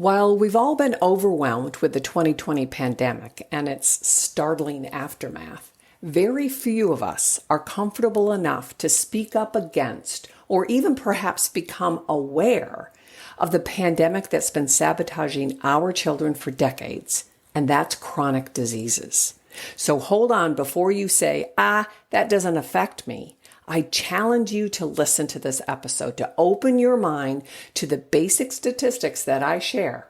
While we've all been overwhelmed with the 2020 pandemic and its startling aftermath, very few of us are comfortable enough to speak up against or even perhaps become aware of the pandemic that's been sabotaging our children for decades, and that's chronic diseases. So hold on before you say, that doesn't affect me. I challenge you to listen to this episode, to open your mind to the basic statistics that I share,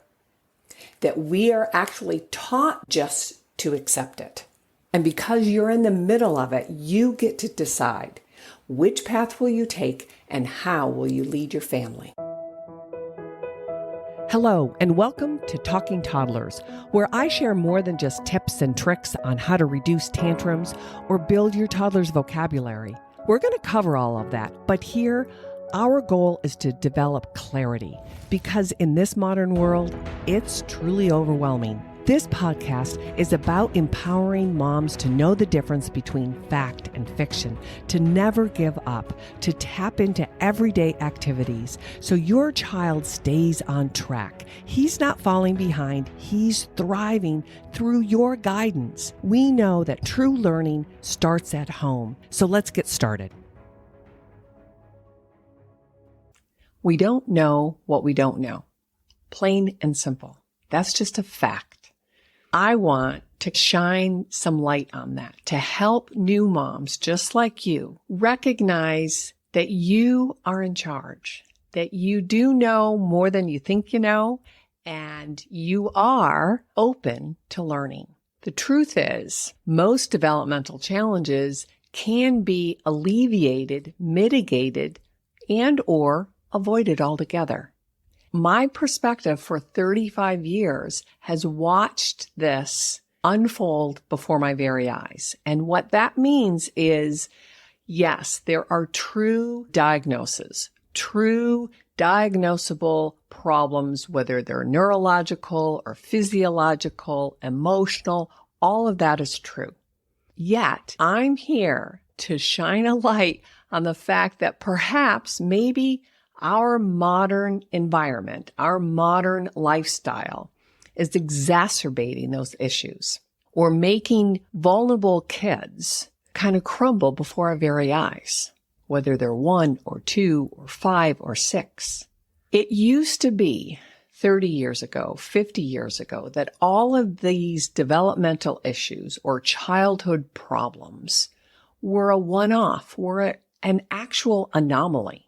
that we are actually taught just to accept it. And because you're in the middle of it, you get to decide which path will you take and how will you lead your family. Hello, and welcome to Talking Toddlers, where I share more than just tips and tricks on how to reduce tantrums or build your toddler's vocabulary. We're going to cover all of that, but here, our goal is to develop clarity, because in this modern world, it's truly overwhelming. This podcast is about empowering moms to know the difference between fact and fiction, to never give up, to tap into everyday activities so your child stays on track. He's not falling behind, he's thriving through your guidance. We know that true learning starts at home, so let's get started. We don't know what we don't know. Plain and simple. That's just a fact. I want to shine some light on that, to help new moms just like you recognize that you are in charge, that you do know more than you think you know, and you are open to learning. The truth is, most developmental challenges can be alleviated, mitigated, and or avoided altogether. My perspective for 35 years has watched this unfold before my very eyes. And what that means is, yes, there are true diagnoses, true diagnosable problems, whether they're neurological or physiological, emotional, all of that is true. Yet, I'm here to shine a light on the fact that perhaps maybe our modern environment, our modern lifestyle is exacerbating those issues or making vulnerable kids kind of crumble before our very eyes, whether they're 1 or 2 or 5 or 6. It used to be 30 years ago, 50 years ago, that all of these developmental issues or childhood problems were a one-off, were an actual anomaly.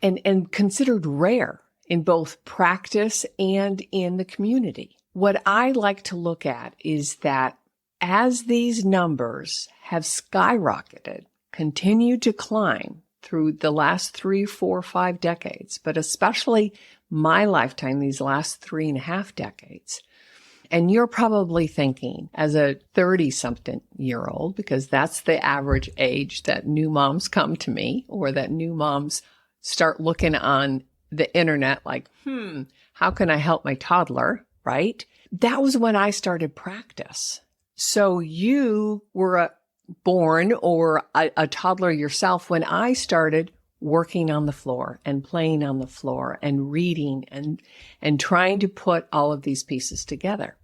And considered rare in both practice and in the community. What I like to look at is that as these numbers have skyrocketed, continued to climb through the last 3, 4, 5 decades, but especially my lifetime, these last 3.5 decades, and you're probably thinking as a 30-something-year-old, because that's the average age that new moms come to me or that new moms start looking on the internet like, how can I help my toddler, right? That was when I started practice. So you were born or a toddler yourself when I started working on the floor and playing on the floor and reading and trying to put all of these pieces together.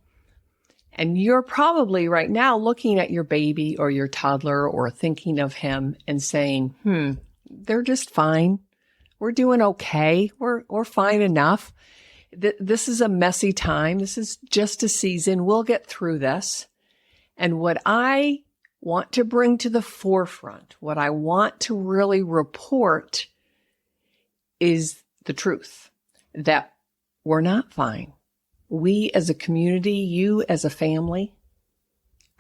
And you're probably right now looking at your baby or your toddler or thinking of him and saying, they're just fine. We're doing okay. We're fine enough. This is a messy time. This is just a season. We'll get through this. And what I want to bring to the forefront, what I want to really report is the truth that we're not fine. We as a community, you as a family,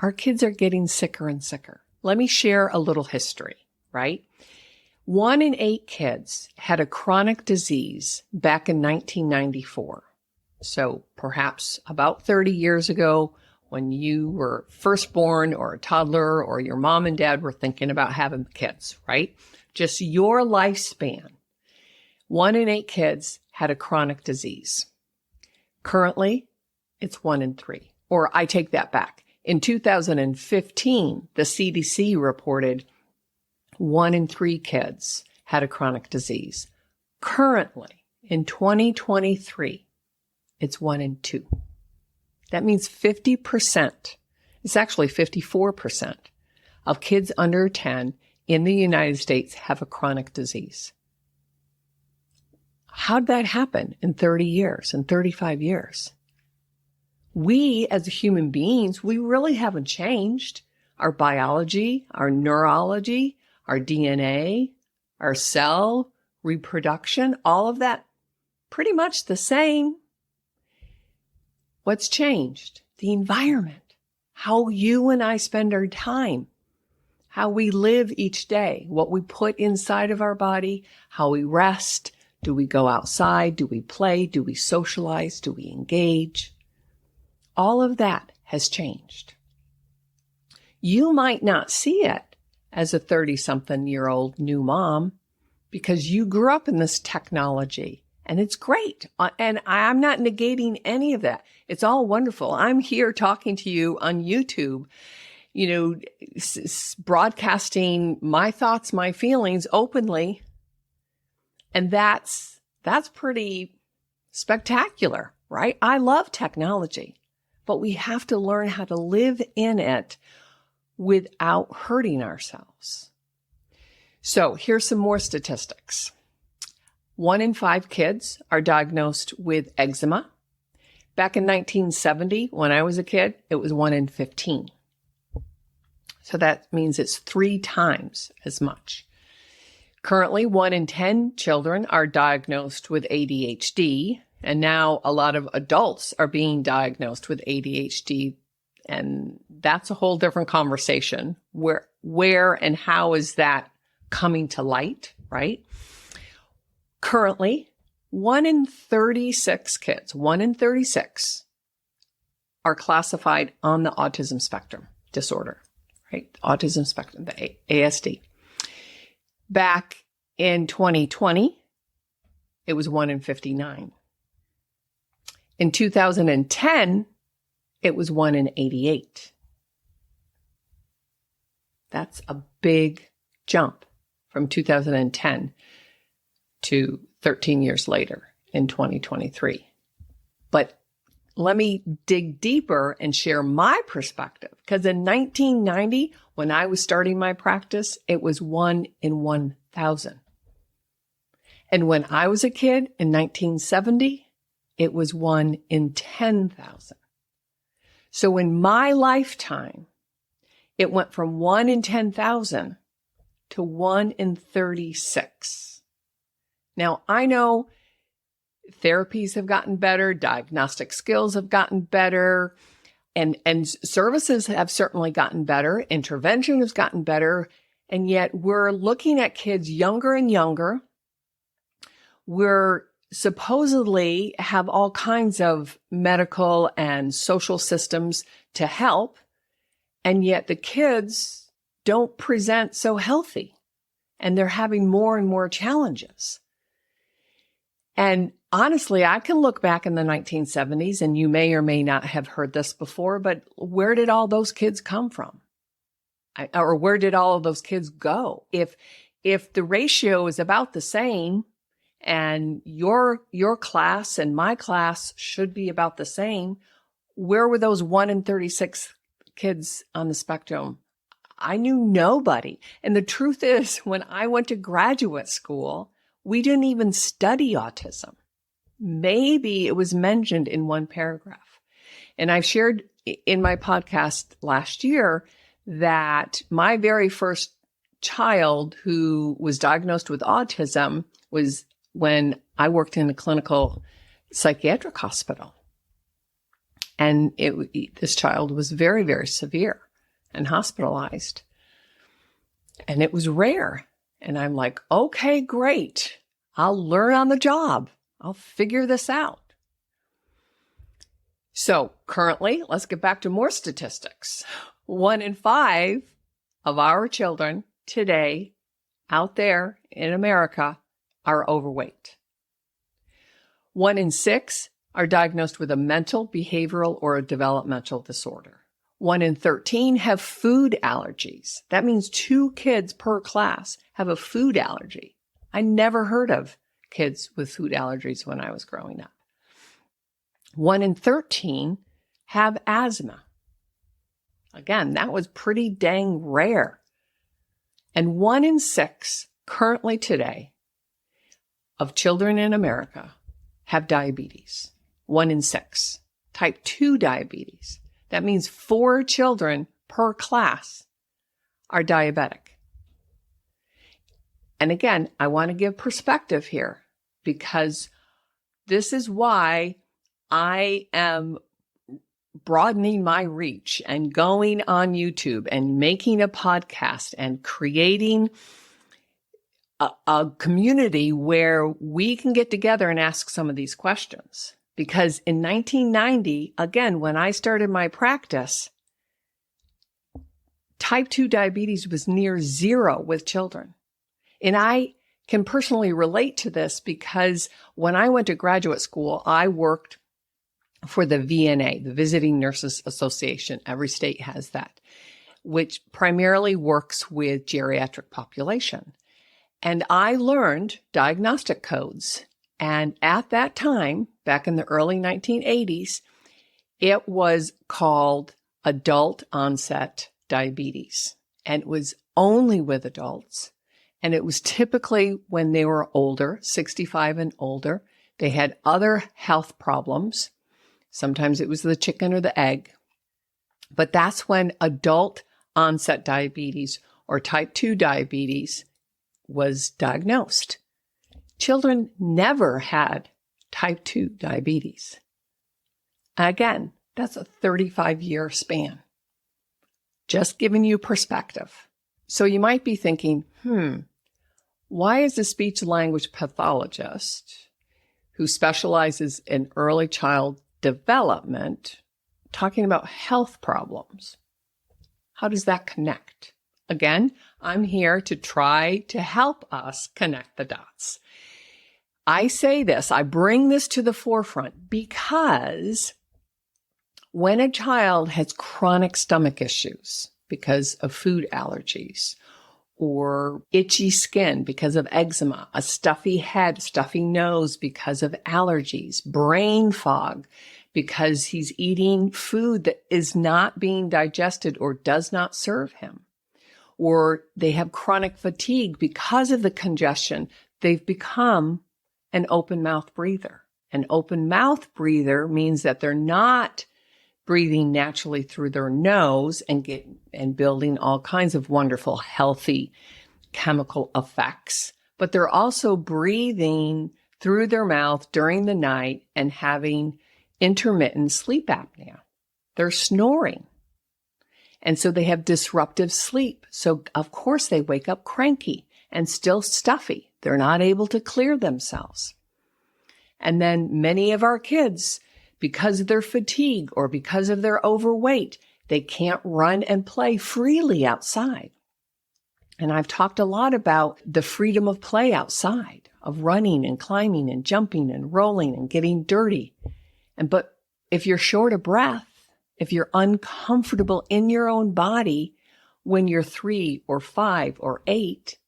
our kids are getting sicker and sicker. Let me share a little history, right? 1 in 8 kids had a chronic disease back in 1994. So perhaps about 30 years ago when you were first born or a toddler or your mom and dad were thinking about having kids, right? Just your lifespan. 1 in 8 kids had a chronic disease. Currently, it's 1 in 3. Or I take that back. In 2015, the CDC reported 1 in 3 kids had a chronic disease. Currently, in 2023, it's 1 in 2. That means 50%, it's actually 54% of kids under 10 in the United States have a chronic disease. How'd that happen in 30 years, in 35 years? We, as human beings, we really haven't changed. Our biology, our neurology, our DNA, our cell reproduction, all of that, pretty much the same. What's changed? The environment, how you and I spend our time, how we live each day, what we put inside of our body, how we rest. Do we go outside? Do we play? Do we socialize? Do we engage? All of that has changed. You might not see it as a 30-something-year-old new mom because you grew up in this technology, and it's great. And I'm not negating any of that. It's all wonderful. I'm here talking to you on YouTube, broadcasting my thoughts, my feelings openly. And that's pretty spectacular, right? I love technology, but we have to learn how to live in it without hurting ourselves. So here's some more statistics. 1 in 5 kids are diagnosed with eczema. Back in 1970, when I was a kid, it was 1 in 15. So that means it's 3 times as much. Currently, 1 in 10 children are diagnosed with ADHD, and now a lot of adults are being diagnosed with ADHD, and that's a whole different conversation. Where and how is that coming to light, right? Currently, 1 in 36 kids, 1 in 36, are classified on the autism spectrum disorder, right? Autism spectrum, the ASD. Back in 2020, it was 1 in 59. In 2010, it was 1 in 88. That's a big jump from 2010 to 13 years later in 2023. But let me dig deeper and share my perspective. Because in 1990, when I was starting my practice, it was 1 in 1,000. And when I was a kid in 1970, it was 1 in 10,000. So in my lifetime, it went from 1 in 10,000 to 1 in 36. Now, I know therapies have gotten better, diagnostic skills have gotten better, and services have certainly gotten better, intervention has gotten better, and yet we're looking at kids younger and younger. We're supposedly have all kinds of medical and social systems to help, and yet the kids don't present so healthy, and they're having more and more challenges. And honestly, I can look back in the 1970s, and you may or may not have heard this before, but where did all those kids come from? Or where did all of those kids go? If the ratio is about the same, and your class and my class should be about the same, where were those 1 in 36 kids on the spectrum? I knew nobody. And the truth is, when I went to graduate school, we didn't even study autism. Maybe it was mentioned in one paragraph. And I've shared in my podcast last year that my very first child who was diagnosed with autism was when I worked in a clinical psychiatric hospital. And this child was very, very severe and hospitalized. And it was rare. And I'm like, okay, great. I'll learn on the job. I'll figure this out. So currently, let's get back to more statistics. 1 in 5 of our children today out there in America are overweight. 1 in 6 are diagnosed with a mental, behavioral, or a developmental disorder. 1 in 13 have food allergies. That means 2 kids per class have a food allergy. I never heard of kids with food allergies when I was growing up. 1 in 13 have asthma. Again, that was pretty dang rare. And 1 in 6 currently today of children in America have diabetes. 1 in 6. Type 2 diabetes. That means 4 children per class are diabetic. And again, I want to give perspective here because this is why I am broadening my reach and going on YouTube and making a podcast and creating a community where we can get together and ask some of these questions. Because in 1990, again, when I started my practice, type 2 diabetes was near zero with children. And I can personally relate to this because when I went to graduate school, I worked for the VNA, the Visiting Nurses Association. Every state has that, which primarily works with geriatric population. And I learned diagnostic codes. And at that time, back in the early 1980s, it was called adult onset diabetes. And it was only with adults. And it was typically when they were older, 65 and older. They had other health problems. Sometimes it was the chicken or the egg. But that's when adult onset diabetes or type 2 diabetes was diagnosed. Children never had type 2 diabetes. Again, that's a 35-year span. Just giving you perspective. So you might be thinking, why is a speech language pathologist who specializes in early child development talking about health problems? How does that connect? Again, I'm here to try to help us connect the dots. I say this, I bring this to the forefront because when a child has chronic stomach issues because of food allergies or itchy skin because of eczema, a stuffy head, stuffy nose because of allergies, brain fog because he's eating food that is not being digested or does not serve him, or they have chronic fatigue because of the congestion, they've become an open mouth breather. An open mouth breather means that they're not breathing naturally through their nose and building all kinds of wonderful, healthy chemical effects, but they're also breathing through their mouth during the night and having intermittent sleep apnea. They're snoring. And so they have disruptive sleep. So of course they wake up cranky and still stuffy. They're not able to clear themselves. And then many of our kids, because of their fatigue or because of their overweight, they can't run and play freely outside. And I've talked a lot about the freedom of play outside, of running and climbing and jumping and rolling and getting dirty. But if you're short of breath, if you're uncomfortable in your own body when you're 3 or 5 or 8,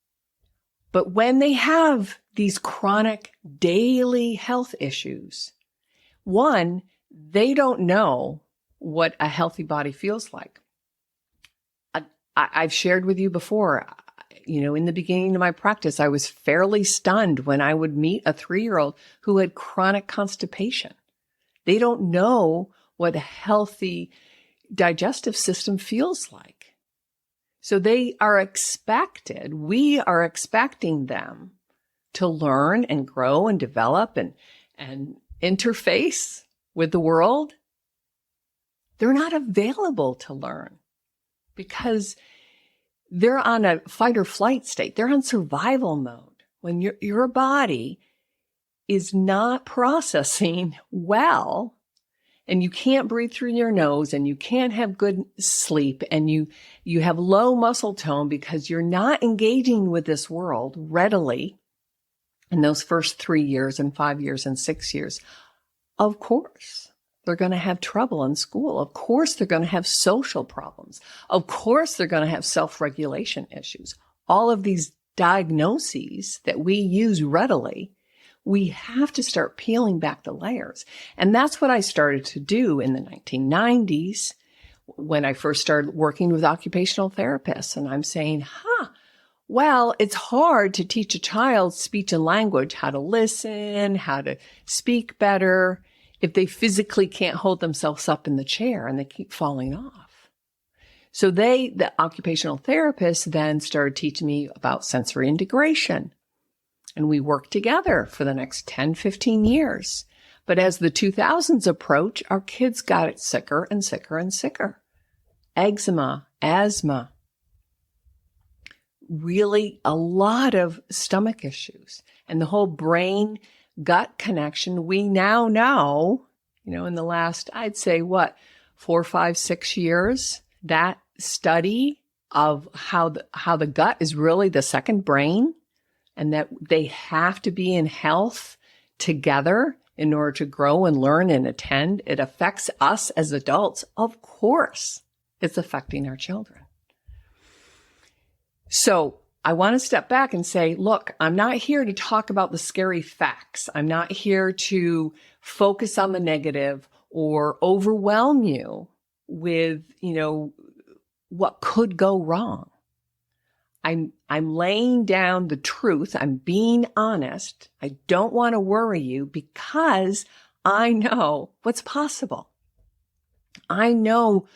but when they have these chronic daily health issues, one, they don't know what a healthy body feels like. I've shared with you before, in the beginning of my practice, I was fairly stunned when I would meet a 3-year-old who had chronic constipation. They don't know what a healthy digestive system feels like. So we are expecting them to learn and grow and develop and interface with the world. They're not available to learn because they're on a fight or flight state. They're on survival mode. When your body is not processing well, and you can't breathe through your nose, and you can't have good sleep, and you have low muscle tone because you're not engaging with this world readily in those first 3 years and 5 years and 6 years, of course, they're going to have trouble in school. Of course, they're going to have social problems. Of course, they're going to have self-regulation issues. All of these diagnoses that we use readily We have to start peeling back the layers. And that's what I started to do in the 1990s when I first started working with occupational therapists. And I'm saying, well, it's hard to teach a child speech and language, how to listen, how to speak better, if they physically can't hold themselves up in the chair and they keep falling off. So the occupational therapists then started teaching me about sensory integration. And we worked together for the next 10, 15 years. But as the 2000s approach, our kids got it sicker and sicker and sicker. Eczema, asthma, really a lot of stomach issues. And the whole brain-gut connection, we now know, in the last, I'd say, 4, 5, 6 years, that study of how the gut is really the second brain, and that they have to be in health together in order to grow and learn and attend. It affects us as adults. Of course, it's affecting our children. So I want to step back and say, look, I'm not here to talk about the scary facts. I'm not here to focus on the negative or overwhelm you with, what could go wrong. I'm laying down the truth. I'm being honest. I don't want to worry you because I know what's possible. I know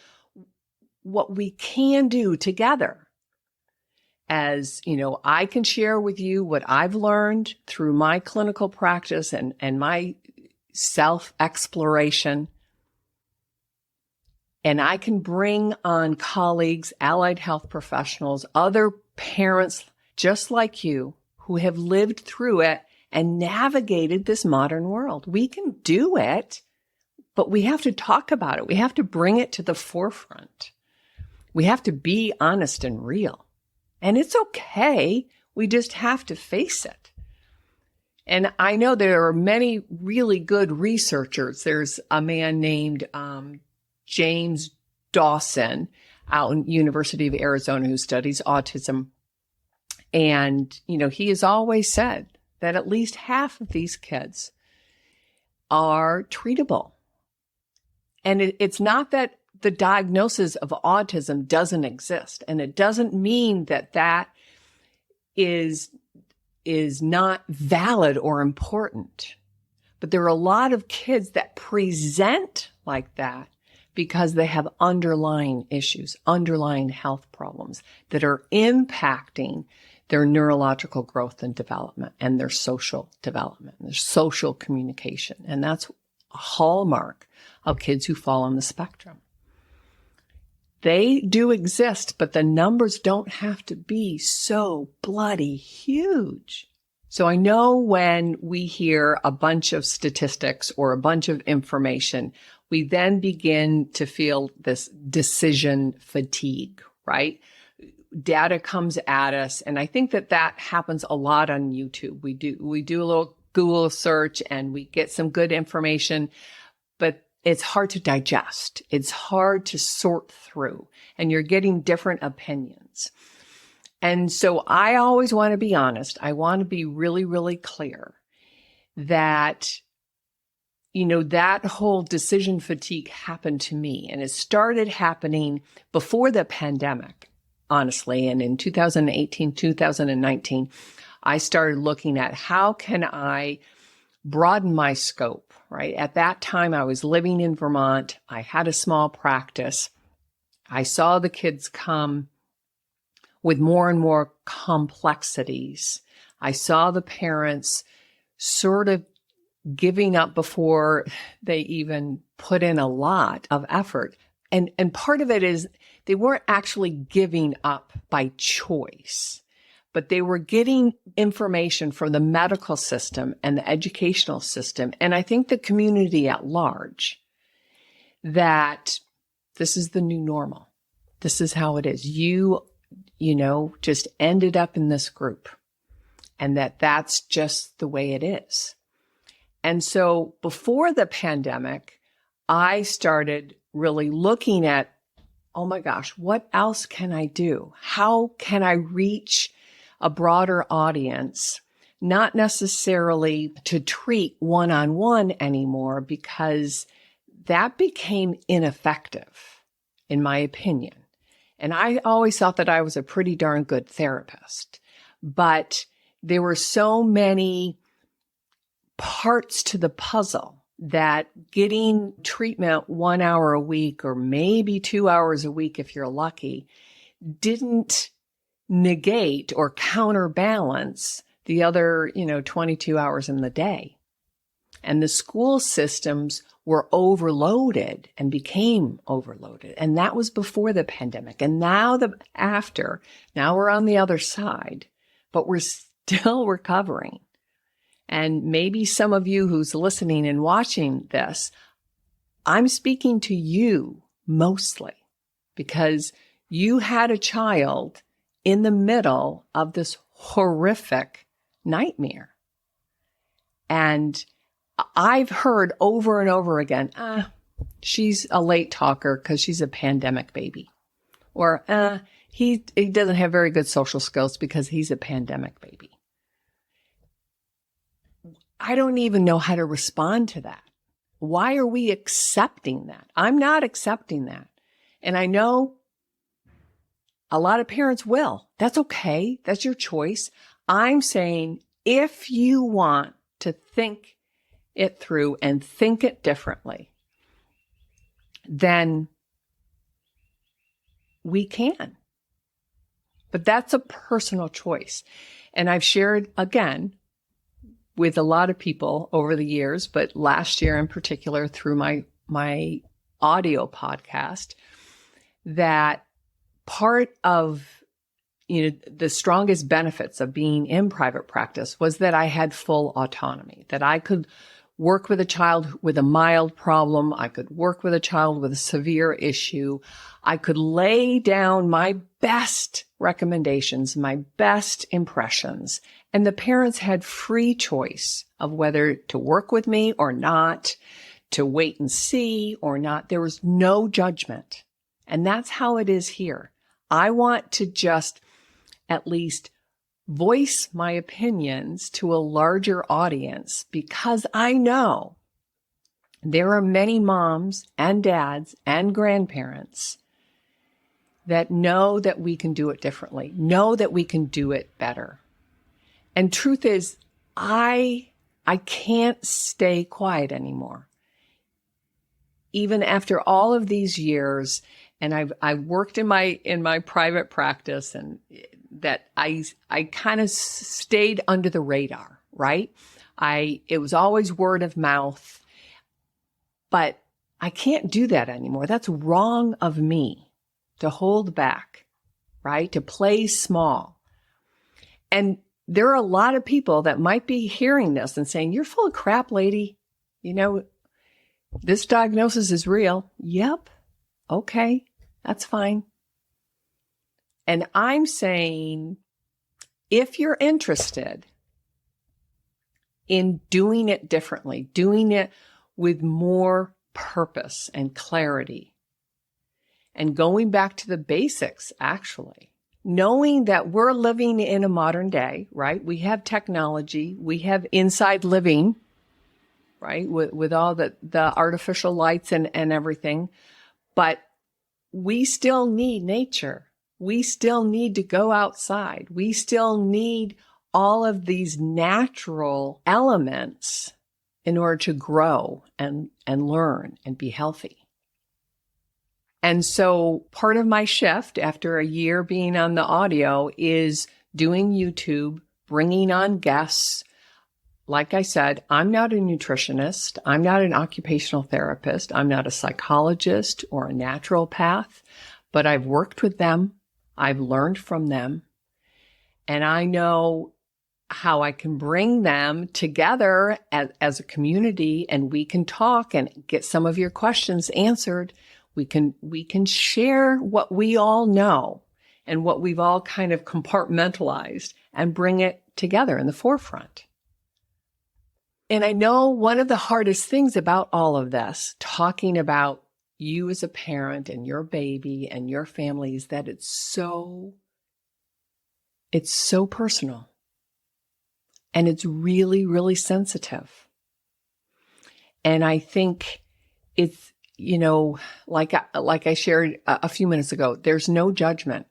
what we can do together. As, I can share with you what I've learned through my clinical practice and my self-exploration. And I can bring on colleagues, allied health professionals, other parents just like you who have lived through it and navigated this modern world. We can do it, but we have to talk about it. We have to bring it to the forefront. We have to be honest and real. And it's okay. We just have to face it. And I know there are many really good researchers. There's a man named James Dawson out in University of Arizona who studies autism. And, he has always said that at least half of these kids are treatable. And it's not that the diagnosis of autism doesn't exist. And it doesn't mean that is not valid or important. But there are a lot of kids that present like that because they have underlying issues, underlying health problems that are impacting their neurological growth and development and their social development, their social communication. And that's a hallmark of kids who fall on the spectrum. They do exist, but the numbers don't have to be so bloody huge. So I know when we hear a bunch of statistics or a bunch of information, we then begin to feel this decision fatigue, right? Data comes at us. And I think that happens a lot on YouTube. We do a little Google search and we get some good information, but it's hard to digest. It's hard to sort through, and you're getting different opinions. And so I always want to be honest. I want to be really, really clear that, that whole decision fatigue happened to me, and it started happening before the pandemic, honestly. And in 2018, 2019, I started looking at how can I broaden my scope, right? At that time, I was living in Vermont. I had a small practice. I saw the kids come with more and more complexities. I saw the parents sort of giving up before they even put in a lot of effort. And part of it is they weren't actually giving up by choice, but they were getting information from the medical system and the educational system. And I think the community at large, that this is the new normal. This is how it is. You just ended up in this group, and that's just the way it is. And so before the pandemic, I started really looking at, oh my gosh, what else can I do? How can I reach a broader audience not necessarily to treat one-on-one anymore, because that became ineffective, in my opinion. And I always thought that I was a pretty darn good therapist, but there were so many parts to the puzzle that getting treatment 1 hour a week, or maybe 2 hours a week if you're lucky, didn't negate or counterbalance the other, 22 hours in the day. And the school systems were overloaded and became overloaded. And that was before the pandemic. And now now we're on the other side, but we're still recovering. And maybe some of you who's listening and watching this, I'm speaking to you mostly because you had a child in the middle of this horrific nightmare. And I've heard over and over again, she's a late talker because she's a pandemic baby. Or he doesn't have very good social skills because he's a pandemic baby. I don't even know how to respond to that. Why are we accepting that? I'm not accepting that. And I know a lot of parents will. That's okay. That's your choice. I'm saying if you want to think it through and think it differently, then we can. But that's a personal choice. And I've shared, again, with a lot of people over the years, but last year in particular through my audio podcast, that part of the strongest benefits of being in private practice was that I had full autonomy, that I could work with a child with a mild problem. I could work with a child with a severe issue. I could lay down my best recommendations, my best impressions, and the parents had free choice of whether to work with me or not, to wait and see or not. There was no judgment. And that's how it is here. I want to just at least voice my opinions to a larger audience because I know there are many moms and dads and grandparents that know that we can do it differently, know that we can do it better. And truth is, I can't stay quiet anymore. Even after all of these years, and I've worked in my private practice, and that I kind of stayed under the radar, right? It was always word of mouth, but I can't do that anymore. That's wrong of me to hold back, right? To play small. And there are a lot of people that might be hearing this and saying, "You're full of crap, lady. This diagnosis is real." Yep. Okay. That's fine. And I'm saying, if you're interested in doing it differently, doing it with more purpose and clarity, and going back to the basics, actually, knowing that we're living in a modern day, right? We have technology, we have inside living, right? With all the artificial lights and everything, but we still need nature. We still need to go outside. We still need all of these natural elements in order to grow and learn and be healthy. And so part of my shift after a year being on the audio is doing YouTube, bringing on guests. Like I said, I'm not a nutritionist. I'm not an occupational therapist. I'm not a psychologist or a naturopath, but I've worked with them. I've learned from them. And I know how I can bring them together as a community, and we can talk and get some of your questions answered. We can share what we all know and what we've all kind of compartmentalized and bring it together in the forefront. And I know one of the hardest things about all of this, talking about you as a parent and your baby and your family, is that it's so personal. And it's really, really sensitive. And I think it's, like I shared a few minutes ago, there's no judgment.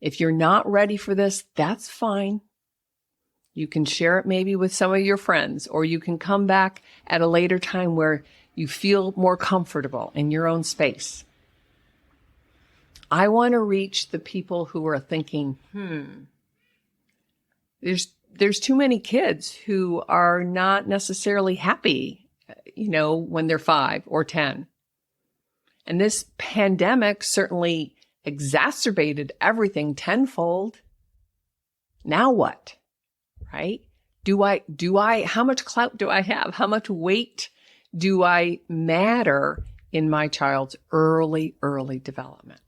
If you're not ready for this, that's fine. You can share it maybe with some of your friends, or you can come back at a later time where you feel more comfortable in your own space. I want to reach the people who are thinking, there's too many kids who are not necessarily happy, when they're 5 or 10. And this pandemic certainly exacerbated everything tenfold. Now what? Right? How much clout do I have? How much weight do I matter in my child's early development?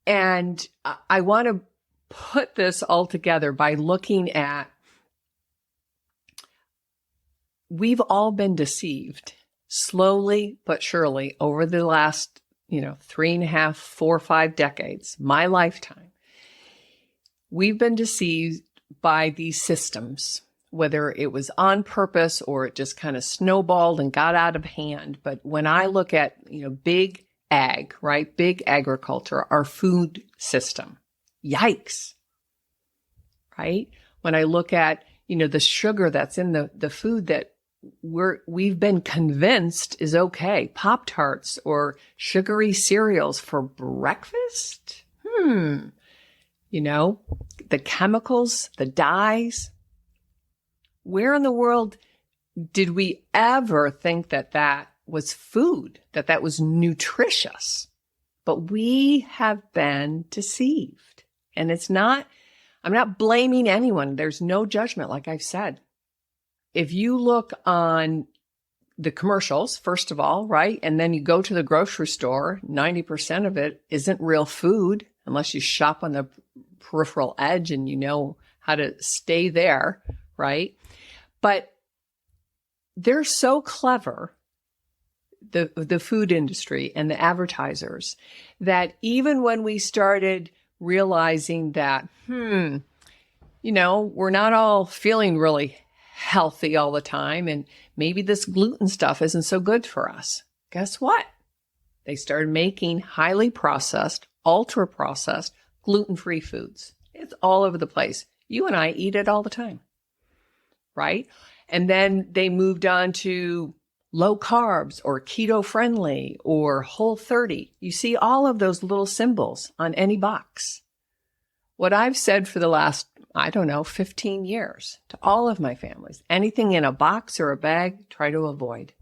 And I want to put this all together by looking at, we've all been deceived slowly but surely over the last, 3.5, 4, 5 decades, my lifetime. We've been deceived by these systems, whether it was on purpose or it just kind of snowballed and got out of hand. But when I look at, big ag, right? Big agriculture, our food system, yikes, right? When I look at, the sugar that's in the food that we've been convinced is okay, Pop-Tarts or sugary cereals for breakfast, the chemicals, the dyes. Where in the world did we ever think that was food, that was nutritious? But we have been deceived. And I'm not blaming anyone. There's no judgment, like I've said. If you look on the commercials, first of all, right? And then you go to the grocery store, 90% of it isn't real food unless you shop on the peripheral edge and you know how to stay there, right? But they're so clever, the food industry and the advertisers, that even when we started realizing that, we're not all feeling really healthy all the time, and maybe this gluten stuff isn't so good for us. Guess what? They started making highly processed, ultra processed, gluten-free foods. It's all over the place. You and I eat it all the time, right? And then they moved on to low carbs or keto friendly or Whole30. You see all of those little symbols on any box. What I've said for the last, 15 years to all of my families, anything in a box or a bag, try to avoid.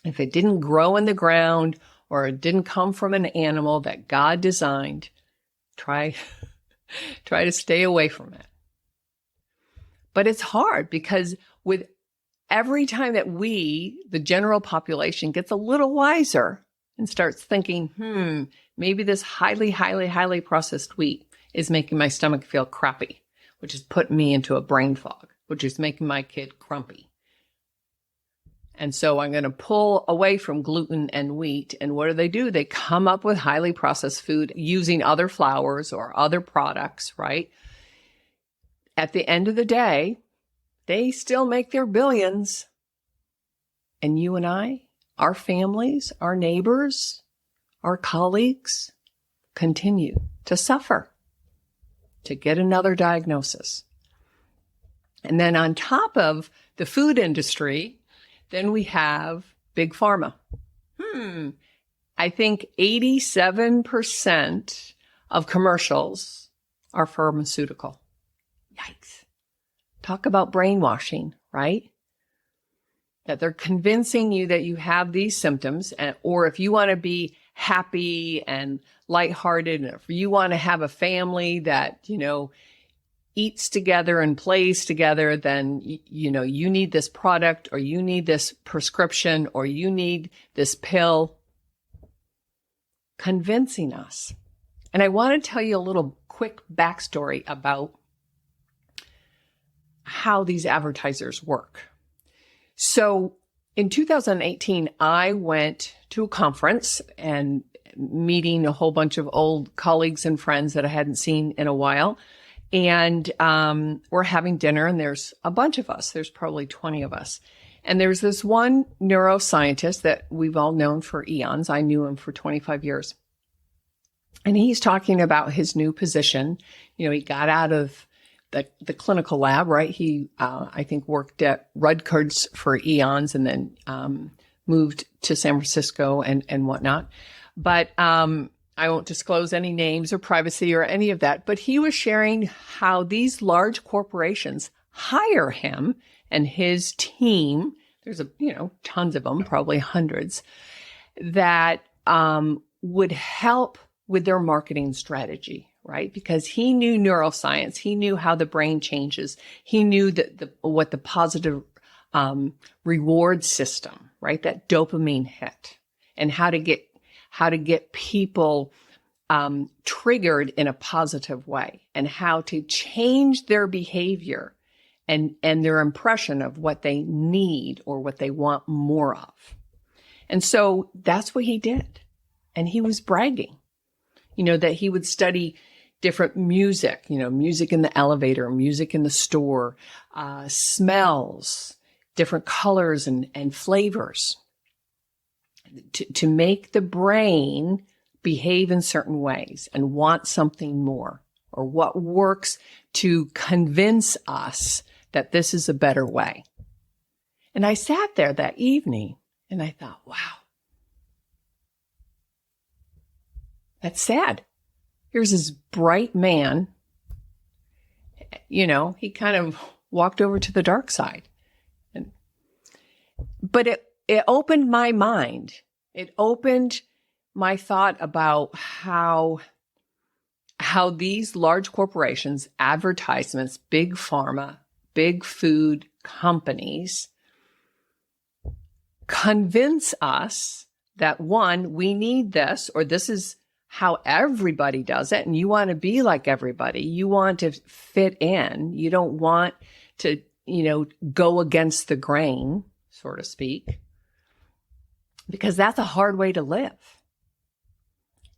If it didn't grow in the ground or it didn't come from an animal that God designed, try to stay away from it. But it's hard because with every time that the general population, gets a little wiser and starts thinking, maybe this highly processed wheat is making my stomach feel crappy, which is putting me into a brain fog, which is making my kid grumpy. And so I'm going to pull away from gluten and wheat. And what do? They come up with highly processed food using other flours or other products, right? At the end of the day, they still make their billions. And you and I, our families, our neighbors, our colleagues continue to suffer, to get another diagnosis. And then on top of the food industry, then we have big pharma. I think 87% of commercials are pharmaceutical. Yikes. Talk about brainwashing, right? That they're convincing you that you have these symptoms, or if you want to be happy and lighthearted, and if you want to have a family that, eats together and plays together, then, you need this product, or you need this prescription, or you need this pill, convincing us. And I want to tell you a little quick backstory about how these advertisers work. So in 2018, I went to a conference and meeting a whole bunch of old colleagues and friends that I hadn't seen in a while. And we're having dinner, and there's a bunch of us. There's probably 20 of us. And there's this one neuroscientist that we've all known for eons. I knew him for 25 years. And he's talking about his new position. You know, he got out of the clinical lab, right? He, I think, worked at Rutgers for eons and then moved to San Francisco and whatnot. But I won't disclose any names or privacy or any of that. But he was sharing how these large corporations hire him and his team. There's tons of them, probably hundreds, that would help with their marketing strategy, right? Because he knew neuroscience. He knew how the brain changes. He knew what the positive reward system, right? That dopamine hit, and how to get people triggered in a positive way, and how to change their behavior and their impression of what they need or what they want more of. And so that's what he did. And he was bragging, that he would study different music, music in the elevator, music in the store, smells, different colors and flavors to make the brain behave in certain ways and want something more, or what works to convince us that this is a better way. And I sat there that evening and I thought, wow, that's sad. Here's this bright man, he kind of walked over to the dark side. But it opened my mind. It opened my thought about how these large corporations, advertisements, big pharma, big food companies convince us that, one, we need this, or this is how everybody does it, and you want to be like everybody. You want to fit in. You don't want to, go against the grain, so to speak, because that's a hard way to live.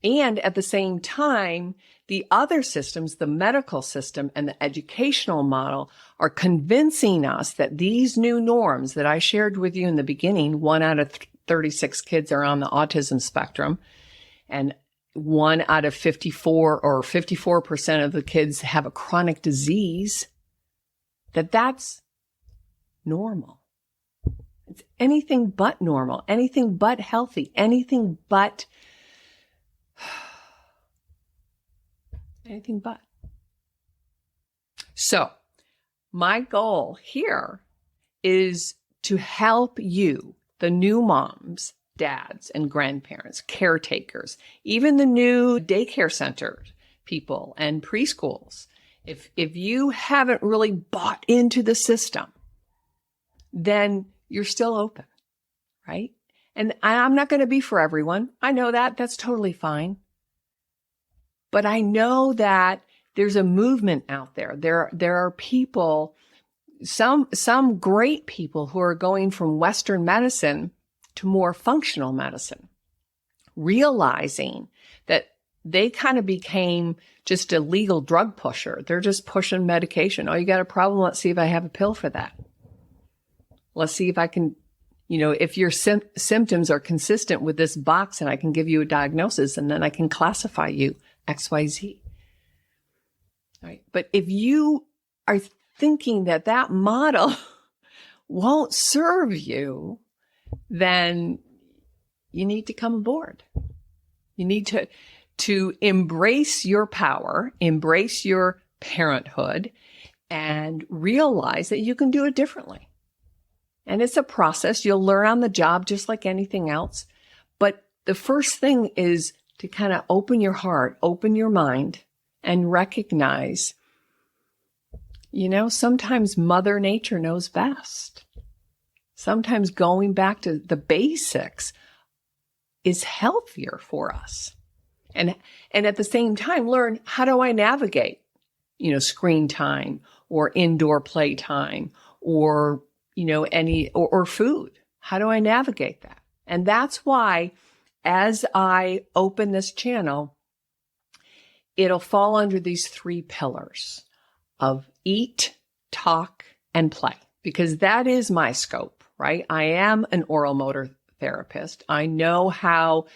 And at the same time, the other systems, the medical system and the educational model, are convincing us that these new norms that I shared with you in the beginning, 1 out of 36 kids are on the autism spectrum, and 1 out of 54 or 54% of the kids have a chronic disease, that's normal. It's anything but normal, anything but healthy, anything but So my goal here is to help you, the new moms, dads, and grandparents, caretakers, even the new daycare center people and preschools. If you haven't really bought into the system, then you're still open, right? And I'm not going to be for everyone. I know that. That's totally fine. But I know that there's a movement out there. There are people, some great people who are going from Western medicine to more functional medicine, realizing that they kind of became just a legal drug pusher. They're just pushing medication. Oh, you got a problem? Let's see if I have a pill for that. Let's see if I can, if your symptoms are consistent with this box, and I can give you a diagnosis, and then I can classify you XYZ. All right. But if you are thinking that model won't serve you, then you need to come aboard. You need to embrace your power, embrace your parenthood, and realize that you can do it differently. And it's a process. You'll learn on the job just like anything else. But the first thing is to kind of open your heart, open your mind, and recognize, sometimes Mother Nature knows best. Sometimes going back to the basics is healthier for us. And at the same time, learn, how do I navigate, screen time or indoor play time or, or food? How do I navigate that? And that's why, as I open this channel, it'll fall under these 3 pillars of eat, talk, and play, because that is my scope, right? I am an oral motor therapist. I know how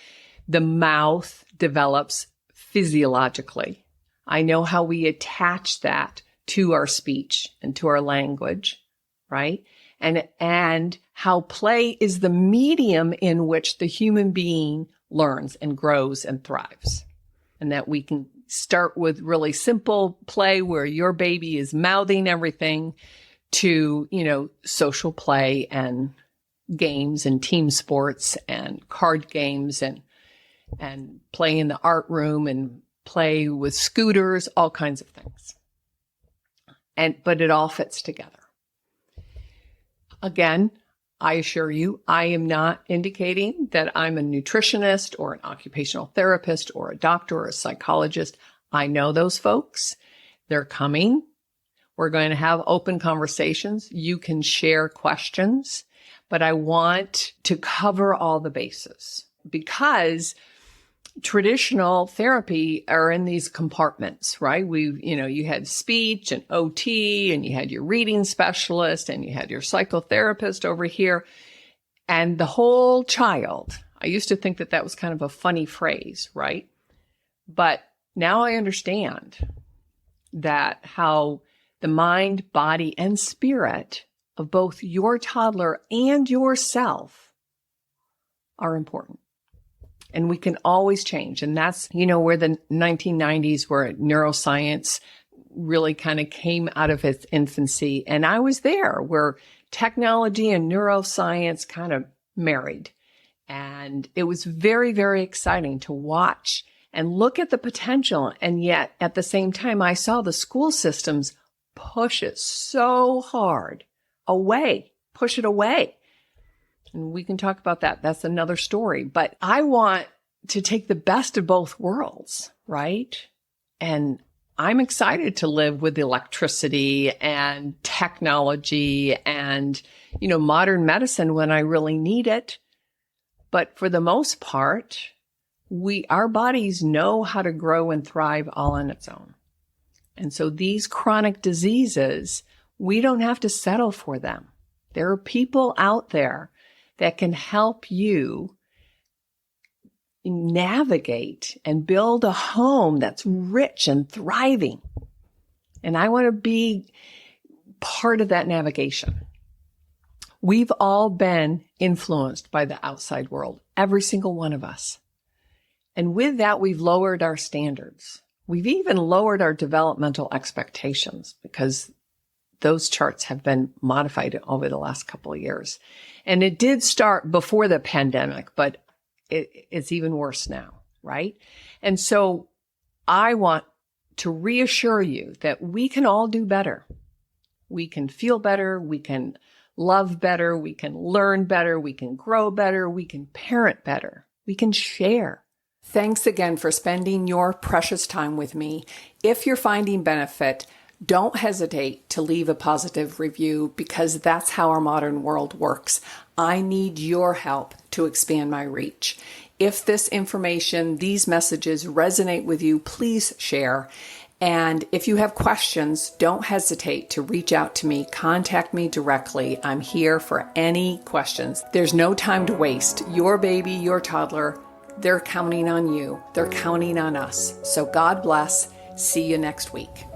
the mouth develops physiologically. I know how we attach that to our speech and to our language, right? And how play is the medium in which the human being learns and grows and thrives. And that we can start with really simple play where your baby is mouthing everything to, social play and games and team sports and card games and play in the art room and play with scooters, all kinds of things. But it all fits together. Again, I assure you, I am not indicating that I'm a nutritionist or an occupational therapist or a doctor or a psychologist. I know those folks. They're coming. We're going to have open conversations. You can share questions, but I want to cover all the bases because traditional therapy are in these compartments, right? You had speech and OT and you had your reading specialist and you had your psychotherapist over here and the whole child. I used to think that was kind of a funny phrase, right? But now I understand that how the mind, body, and spirit of both your toddler and yourself are important. And we can always change. And that's, where the 1990s, where neuroscience really kind of came out of its infancy. And I was there where technology and neuroscience kind of married. And it was very, very exciting to watch and look at the potential. And yet at the same time, I saw the school systems push it so hard push it away. And we can talk about that. That's another story. But I want to take the best of both worlds, right? And I'm excited to live with electricity and technology and, modern medicine when I really need it. But for the most part, our bodies know how to grow and thrive all on its own. And so these chronic diseases, we don't have to settle for them. There are people out there that can help you navigate and build a home that's rich and thriving. And I want to be part of that navigation. We've all been influenced by the outside world, every single one of us. And with that, we've lowered our standards. We've even lowered our developmental expectations because those charts have been modified over the last couple of years. And it did start before the pandemic, but it's even worse now, right? And so I want to reassure you that we can all do better. We can feel better. We can love better. We can learn better. We can grow better. We can parent better. We can share. Thanks again for spending your precious time with me. If you're finding benefit, don't hesitate to leave a positive review because that's how our modern world works. I need your help to expand my reach. If this information, these messages resonate with you, please share. And if you have questions, don't hesitate to reach out to me. Contact me directly. I'm here for any questions. There's no time to waste. Your baby, your toddler, they're counting on you. They're counting on us. So God bless. See you next week.